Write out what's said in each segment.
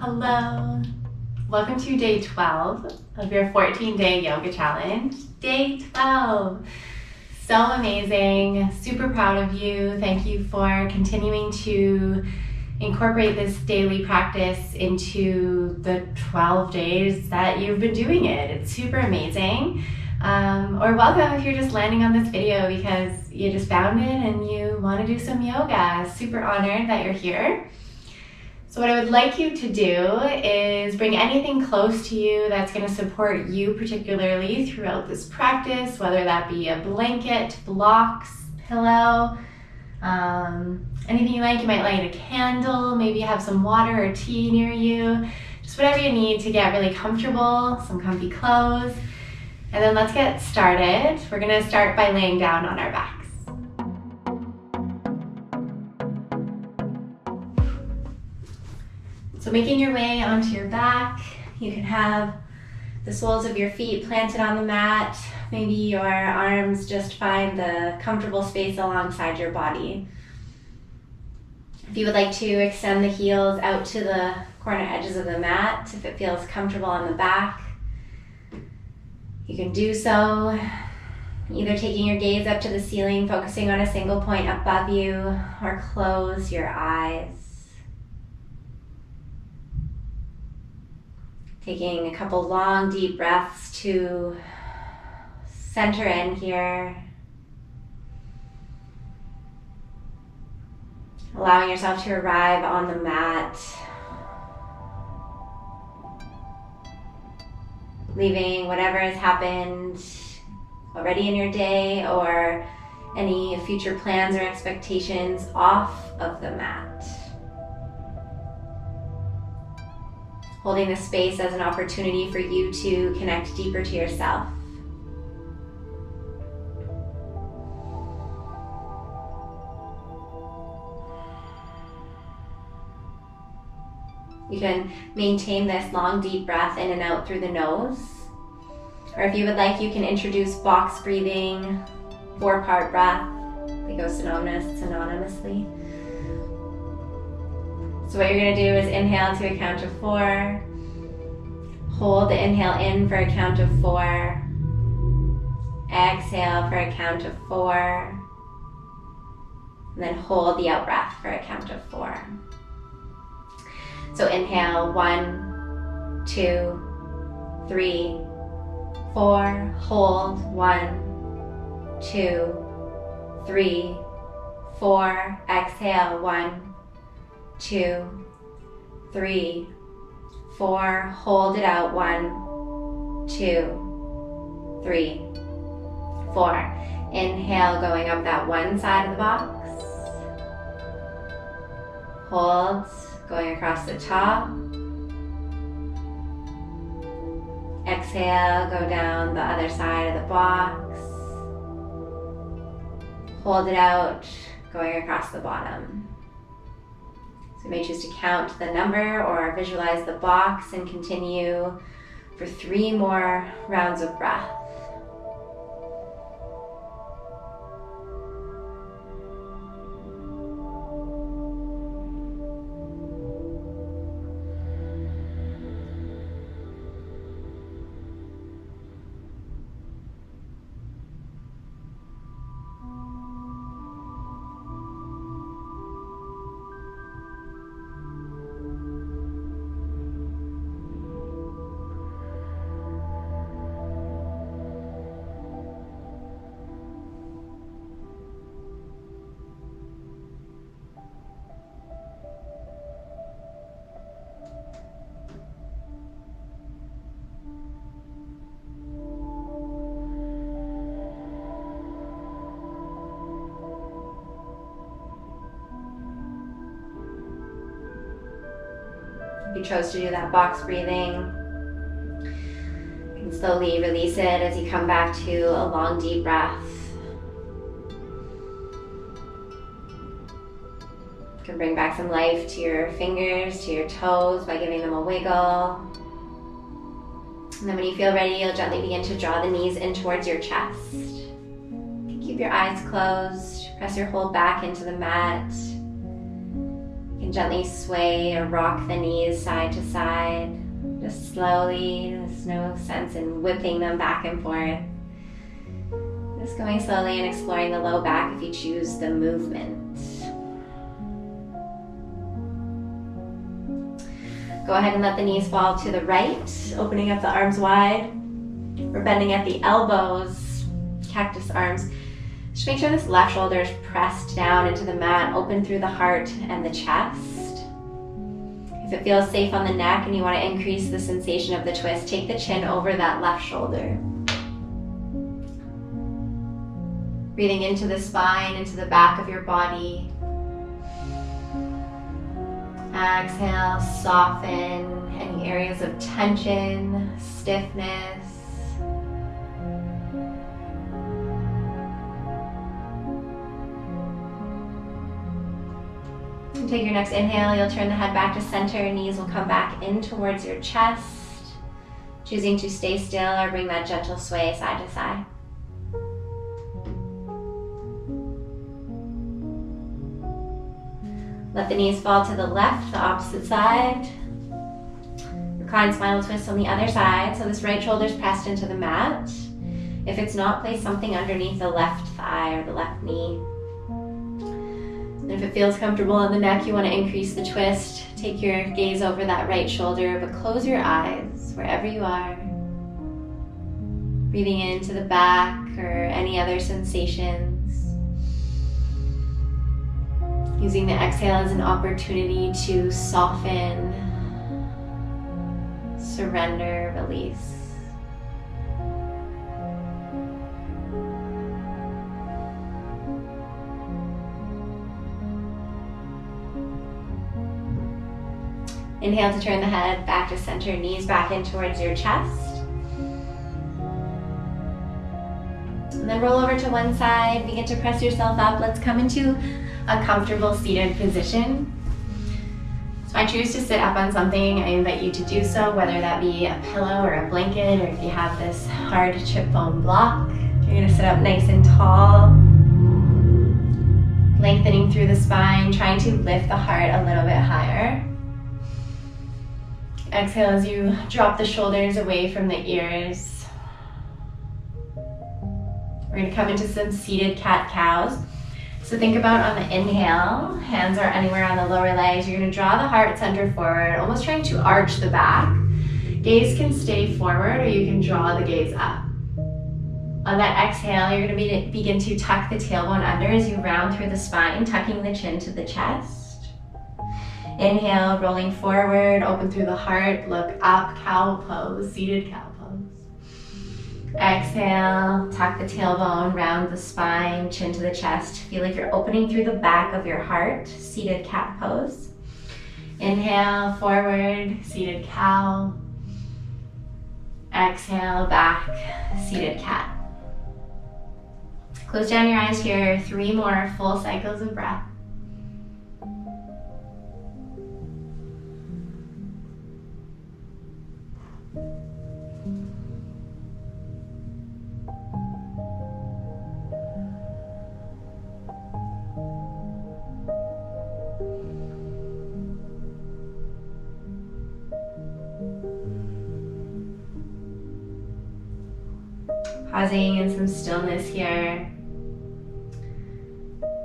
Hello. Welcome to day 12 of your 14-day yoga challenge. Day 12. So amazing. Super proud of you. Thank you for continuing to incorporate this daily practice into the 12 days that you've been doing it. It's super amazing. Or welcome if you're just landing on this video because you just found it and you want to do some yoga. Super honored that you're here. So what I would like you to do is bring anything close to you that's going to support you particularly throughout this practice, whether that be a blanket, blocks, pillow, anything you like. You might light a candle, maybe you have some water or tea near you, just whatever you need to get really comfortable, some comfy clothes. And then let's get started. We're going to start by laying down on our backs. So making your way onto your back, you can have the soles of your feet planted on the mat. Maybe your arms just find the comfortable space alongside your body. If you would like to extend the heels out to the corner edges of the mat, if it feels comfortable on the back, you can do so. Either taking your gaze up to the ceiling, focusing on a single point above you, or close your eyes. Taking a couple long, deep breaths to center in here. Allowing yourself to arrive on the mat. Leaving whatever has happened already in your day or any future plans or expectations off of the mat. Holding the space as an opportunity for you to connect deeper to yourself. You can maintain this long, deep breath in and out through the nose. Or if you would like, you can introduce box breathing, 4-part breath. They go synonymously. So what you're going to do is inhale to a count of 4. Hold the inhale in for a count of 4. Exhale for a count of 4. And then hold the out breath for a count of 4. So inhale, 1, 2, 3, 4. Hold, 1, 2, 3, 4. Exhale, 1, 2, 3, 4. Hold it out. 1, 2, 3, 4. Inhale, going up that one side of the box. Hold, going across the top. Exhale, go down the other side of the box. Hold it out, going across the bottom. So you may choose to count the number or visualize the box and continue for 3 more rounds of breath. If you chose to do that box breathing, you can slowly release it as you come back to a long, deep breath. You can bring back some life to your fingers, to your toes by giving them a wiggle. And then when you feel ready, you'll gently begin to draw the knees in towards your chest. Keep your eyes closed. Press your whole back into the mat. You can gently sway or rock the knees side to side, just slowly. There's no sense in whipping them back and forth. Just going slowly and exploring the low back if you choose the movement. Go ahead and let the knees fall to the right, opening up the arms wide. We're bending at the elbows, cactus arms. Just make sure this left shoulder is pressed down into the mat, open through the heart and the chest. If it feels safe on the neck and you want to increase the sensation of the twist, take the chin over that left shoulder. Breathing into the spine, into the back of your body. Exhale, soften any areas of tension, stiffness. And take your next inhale, you'll turn the head back to center, knees will come back in towards your chest. Choosing to stay still or bring that gentle sway side to side. Let the knees fall to the left, the opposite side. Reclined spinal twist on the other side. So this right shoulder is pressed into the mat. If it's not, place something underneath the left thigh or the left knee. And if it feels comfortable in the neck, you want to increase the twist. Take your gaze over that right shoulder, but close your eyes wherever you are. Breathing into the back or any other sensations. Using the exhale as an opportunity to soften, surrender, release. Inhale to turn the head back to center, knees back in towards your chest. And then roll over to one side, begin to press yourself up. Let's come into a comfortable seated position. So I choose to sit up on something. I invite you to do so, whether that be a pillow or a blanket, or if you have this hard chip bone block. You're gonna sit up nice and tall, lengthening through the spine, trying to lift the heart a little bit higher. Exhale as you drop the shoulders away from the ears. We're gonna come into some seated cat-cows. So think about on the inhale, hands are anywhere on the lower legs. You're gonna draw the heart center forward, almost trying to arch the back. Gaze can stay forward or you can draw the gaze up. On that exhale, you're gonna begin to tuck the tailbone under as you round through the spine, tucking the chin to the chest. Inhale, rolling forward, open through the heart, look up, cow pose, seated cow pose. Exhale, tuck the tailbone, round the spine, chin to the chest. Feel like you're opening through the back of your heart, seated cat pose. Inhale, forward, seated cow. Exhale, back, seated cat. Close down your eyes here, 3 more full cycles of breath. Pausing in some stillness here.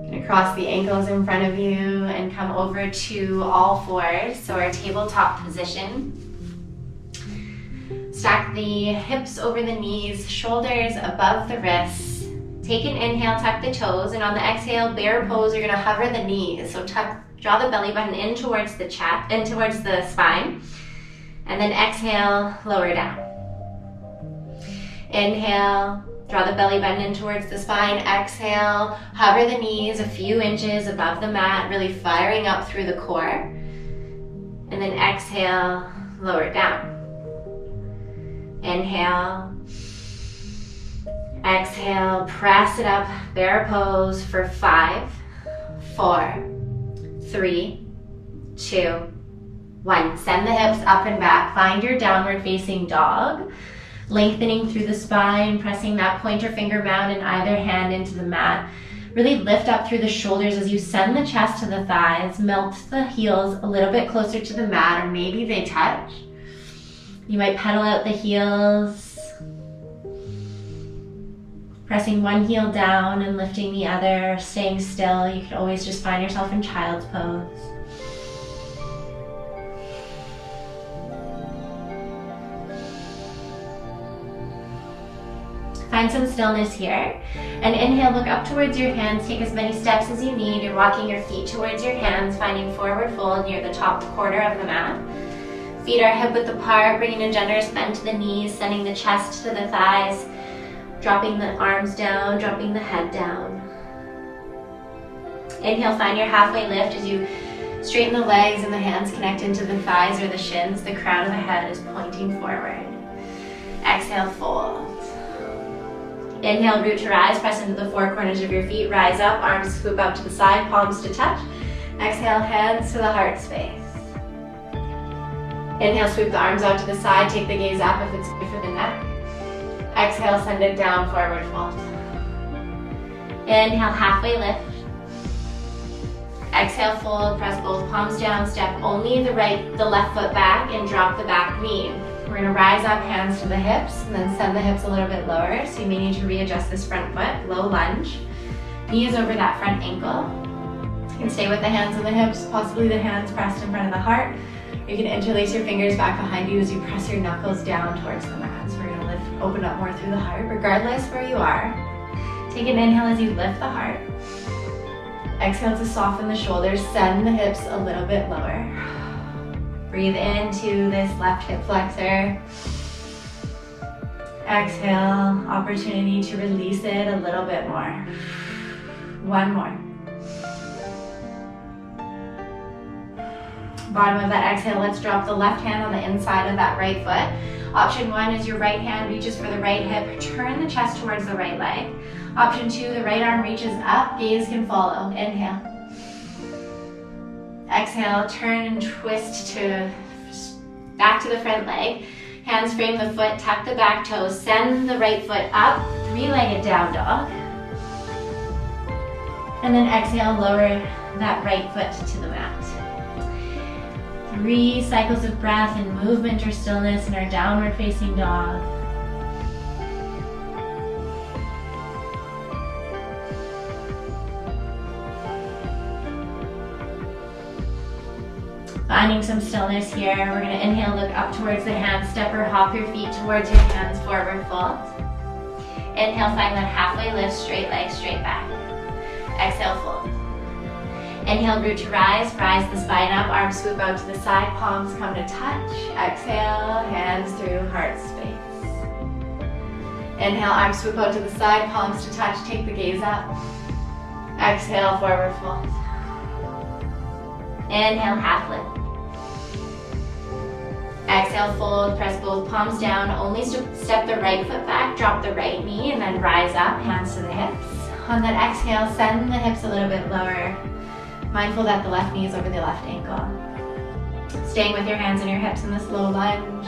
Gonna cross the ankles in front of you and come over to all fours, so our tabletop position. Stack the hips over the knees, shoulders above the wrists. Take an inhale, tuck the toes, and on the exhale, bear pose, you're gonna hover the knees. So draw the belly button in towards the chest, in towards the spine, and then exhale, lower down. Inhale, draw the belly button in towards the spine. Exhale, hover the knees a few inches above the mat, really firing up through the core. And then exhale, lower down. Inhale. Exhale, press it up, bear pose for 5, 4, 3, 2, 1. Send the hips up and back. Find your downward facing dog. Lengthening through the spine, pressing that pointer finger mound in either hand into the mat. Really lift up through the shoulders as you send the chest to the thighs. Melt the heels a little bit closer to the mat, or maybe they touch. You might pedal out the heels, pressing one heel down and lifting the other, staying still. You could always just find yourself in child's pose. Find some stillness here. And inhale, look up towards your hands. Take as many steps as you need. You're walking your feet towards your hands, finding forward fold near the top quarter of the mat. Feet are hip width apart, bringing a generous bend to the knees, sending the chest to the thighs, dropping the arms down, dropping the head down. Inhale, find your halfway lift as you straighten the legs and the hands connect into the thighs or the shins. The crown of the head is pointing forward. Exhale, fold. Inhale, root to rise, press into the four corners of your feet, rise up, arms swoop out to the side, palms to touch. Exhale, hands to the heart space. Inhale, sweep the arms out to the side, take the gaze up if it's good for the neck. Exhale, send it down, forward fold. Inhale, halfway lift. Exhale, fold, press both palms down, step only the left foot back and drop the back knee. We're gonna rise up, hands to the hips, and then send the hips a little bit lower, so you may need to readjust this front foot, low lunge. Knees over that front ankle. You can stay with the hands on the hips, possibly the hands pressed in front of the heart. You can interlace your fingers back behind you as you press your knuckles down towards the mat. So we're gonna lift, open up more through the heart, regardless where you are. Take an inhale as you lift the heart. Exhale to soften the shoulders, send the hips a little bit lower. Breathe into this left hip flexor. Exhale, opportunity to release it a little bit more. One more. Bottom of that exhale, let's drop the left hand on the inside of that right foot. Option one is your right hand reaches for the right hip, turn the chest towards the right leg. Option two, the right arm reaches up, gaze can follow. Inhale. Exhale, turn and twist to back to the front leg. Hands frame the foot, tuck the back toes, send the right foot up, three-legged down dog. And then exhale, lower that right foot to the mat. 3 cycles of breath and movement or stillness in our downward facing dog. Finding some stillness here. We're going to inhale, look up towards the hands, step or hop your feet towards your hands, forward fold. Inhale, find that halfway lift, straight leg, straight back. Exhale, fold. Inhale, root to rise, rise the spine up, arms swoop out to the side, palms come to touch. Exhale, hands through heart space. Inhale, arms swoop out to the side, palms to touch, take the gaze up. Exhale, forward fold. Inhale, half lift. Exhale, fold, press both palms down, only step the right foot back, drop the right knee, and then rise up, hands to the hips. On that exhale, send the hips a little bit lower. Mindful that the left knee is over the left ankle. Staying with your hands and your hips in this low lunge,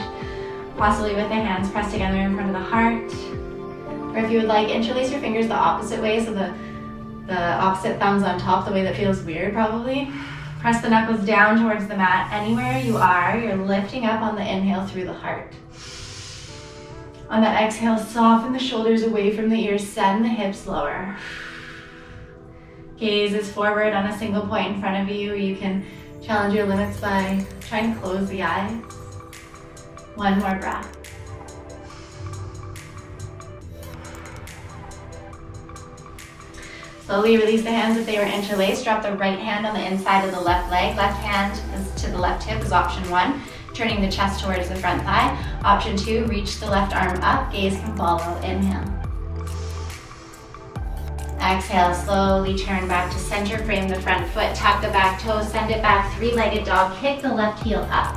possibly with the hands pressed together in front of the heart. Or if you would like, interlace your fingers the opposite way, so the opposite thumbs on top, the way that feels weird probably. Press the knuckles down towards the mat. Anywhere you are, you're lifting up on the inhale through the heart. On that exhale, soften the shoulders away from the ears, send the hips lower. Gaze is forward on a single point in front of you. You can challenge your limits by trying to close the eyes. One more breath. Slowly release the hands if they were interlaced. Drop the right hand on the inside of the left leg. Left hand is to the left hip is option one. Turning the chest towards the front thigh. Option two, reach the left arm up. Gaze can follow. Inhale. Exhale, slowly turn back to center. Frame the front foot. Tuck the back toes. Send it back. Three-legged dog. Kick the left heel up.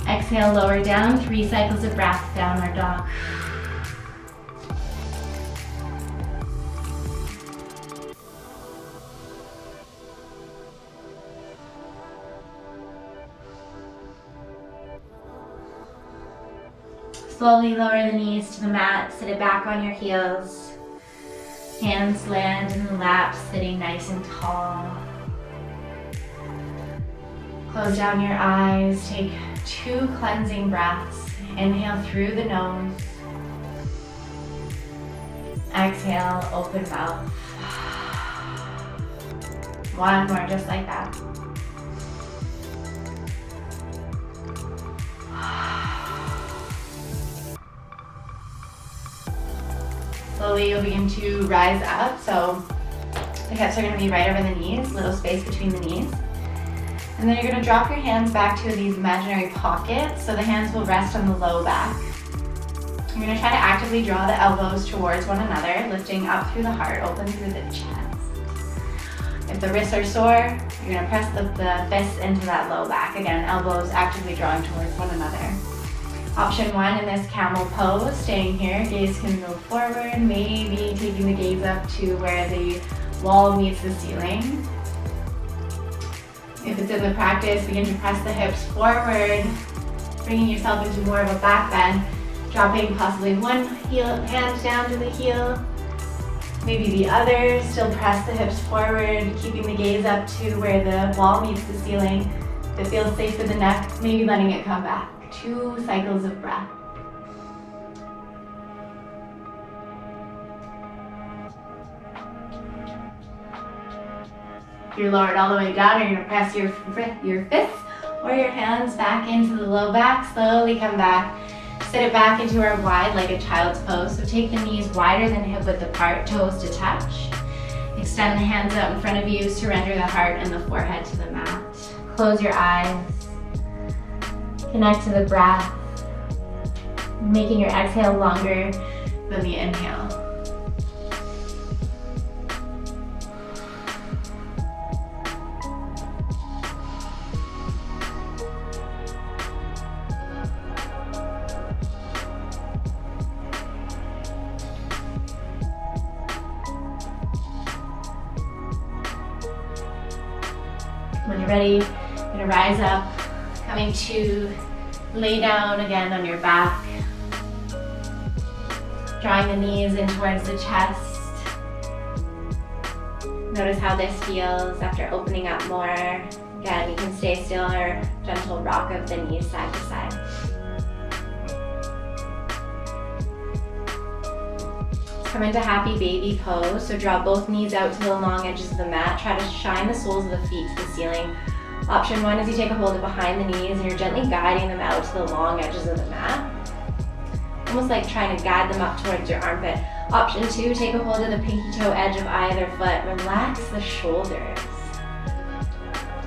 Exhale, lower down. 3 cycles of breath. Downward dog. Slowly lower the knees to the mat, sit it back on your heels. Hands land in the lap, sitting nice and tall. Close down your eyes, take 2 cleansing breaths. Inhale through the nose. Exhale, open mouth. One more, just like that. Slowly you'll begin to rise up. So the hips are going to be right over the knees, little space between the knees. And then you're going to drop your hands back to these imaginary pockets. So the hands will rest on the low back. You're going to try to actively draw the elbows towards one another, lifting up through the heart, open through the chest. If the wrists are sore, you're going to press the fists into that low back. Again, elbows actively drawing towards one another. Option 1 in this camel pose, staying here, gaze can move forward, maybe taking the gaze up to where the wall meets the ceiling. If it's in the practice, begin to press the hips forward, bringing yourself into more of a back bend, dropping possibly one hand down to the heel, maybe the other, still press the hips forward, keeping the gaze up to where the wall meets the ceiling. If it feels safe for the neck, maybe letting it come back. 2 cycles of breath. If you're lowered all the way down, you're going to press your fists or your hands back into the low back. Slowly come back. Sit it back into our wide-legged child's pose. So take the knees wider than hip width apart, toes to touch. Extend the hands out in front of you. Surrender the heart and the forehead to the mat. Close your eyes. Connect to the breath, making your exhale longer than the inhale. When you're ready, you're gonna rise up, coming to lay down again on your back, drawing the knees in towards the chest. Notice how this feels after opening up more. Again, you can stay still or gentle rock of the knees side to side. Come into happy baby pose. So draw both knees out to the long edges of the mat. Try to shine the soles of the feet to the ceiling. Option 1 is you take a hold of behind the knees and you're gently guiding them out to the long edges of the mat. Almost like trying to guide them up towards your armpit. Option 2, take a hold of the pinky toe edge of either foot. Relax the shoulders.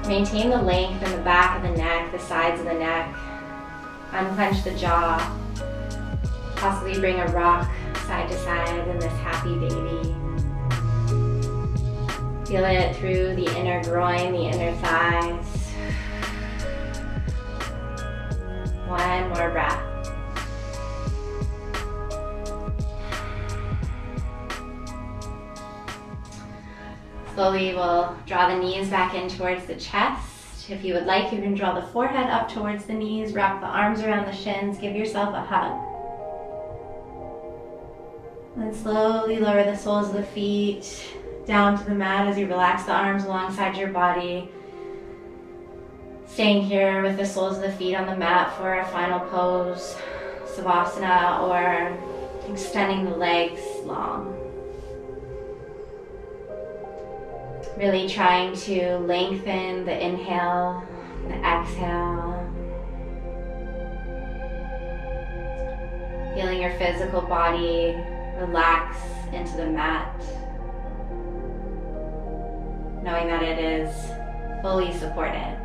Maintain the length in the back of the neck, the sides of the neck. Unclench the jaw. Possibly bring a rock side to side in this happy baby. Feel it through the inner groin, the inner thighs. One more breath. Slowly we'll draw the knees back in towards the chest. If you would like, you can draw the forehead up towards the knees, wrap the arms around the shins, give yourself a hug. And slowly lower the soles of the feet down to the mat as you relax the arms alongside your body. Staying here with the soles of the feet on the mat for a final pose, Savasana, or extending the legs long. Really trying to lengthen the inhale, the exhale. Feeling your physical body relax into the mat. Knowing that it is fully supported.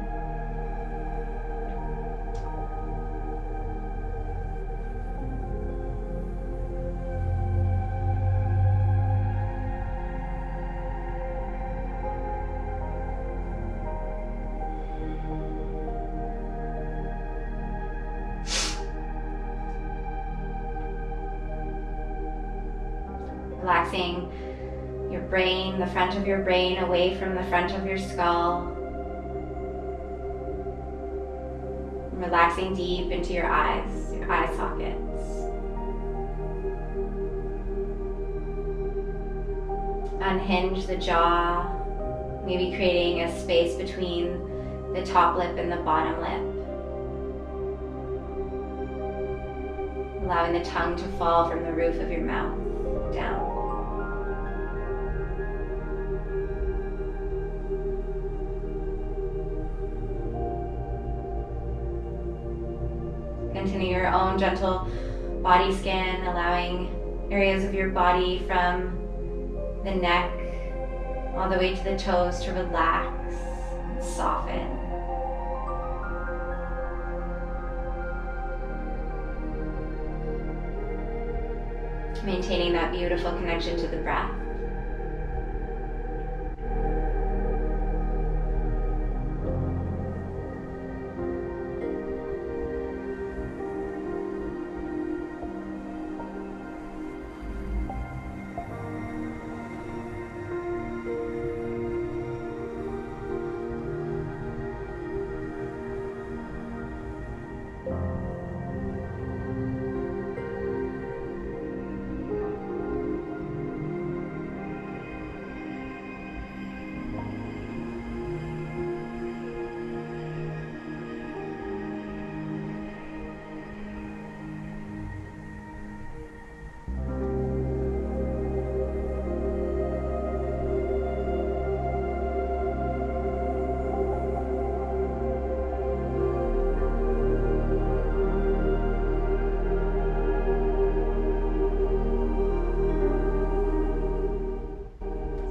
Relaxing your brain, the front of your brain away from the front of your skull. Relaxing deep into your eye sockets. Unhinge the jaw, maybe creating a space between the top lip and the bottom lip. Allowing the tongue to fall from the roof of your mouth down. Continue your own gentle body scan, allowing areas of your body from the neck all the way to the toes to relax and soften. Maintaining that beautiful connection to the breath.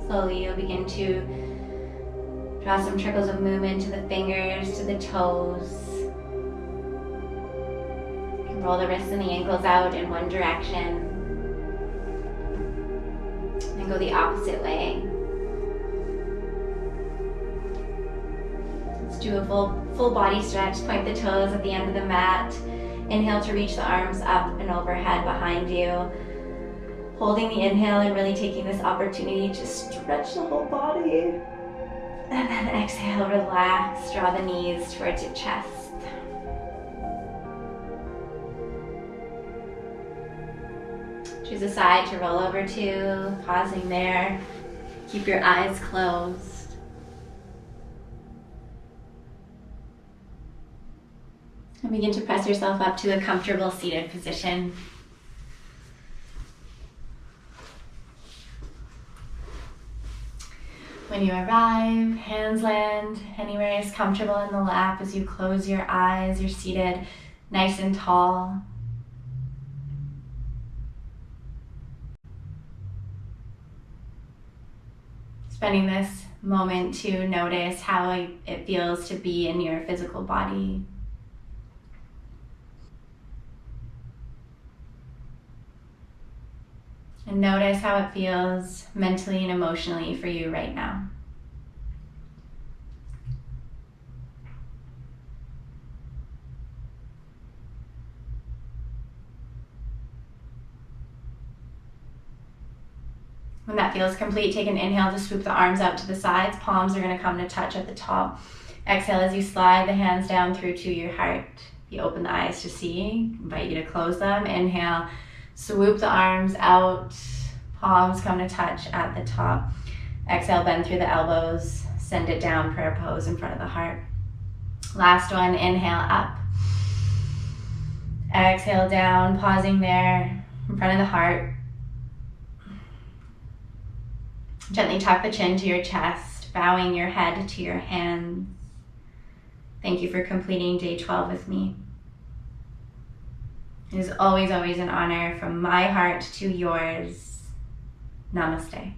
Slowly you'll begin to draw some trickles of movement to the fingers, to the toes. You can roll the wrists and the ankles out in one direction. And go the opposite way. Let's do a full body stretch. Point the toes at the end of the mat. Inhale to reach the arms up and overhead behind you. Holding the inhale and really taking this opportunity to stretch the whole body. And then exhale, relax, draw the knees towards your chest. Choose a side to roll over to, pausing there. Keep your eyes closed. And begin to press yourself up to a comfortable seated position. When you arrive, hands land anywhere is comfortable in the lap as you close your eyes. You're seated nice and tall. Spending this moment to notice how it feels to be in your physical body. And notice how it feels mentally and emotionally for you right now. When that feels complete, take an inhale to swoop the arms out to the sides. Palms are going to come to touch at the top. Exhale as you slide the hands down through to your heart. You open the eyes to see. Invite you to close them. Inhale. Swoop the arms out, palms come to touch at the top. Exhale, bend through the elbows, send it down, prayer pose in front of the heart. Last one, inhale up. Exhale down, pausing there in front of the heart. Gently tuck the chin to your chest, bowing your head to your hands. Thank you for completing day 12 with me. It is always, always an honor from my heart to yours. Namaste.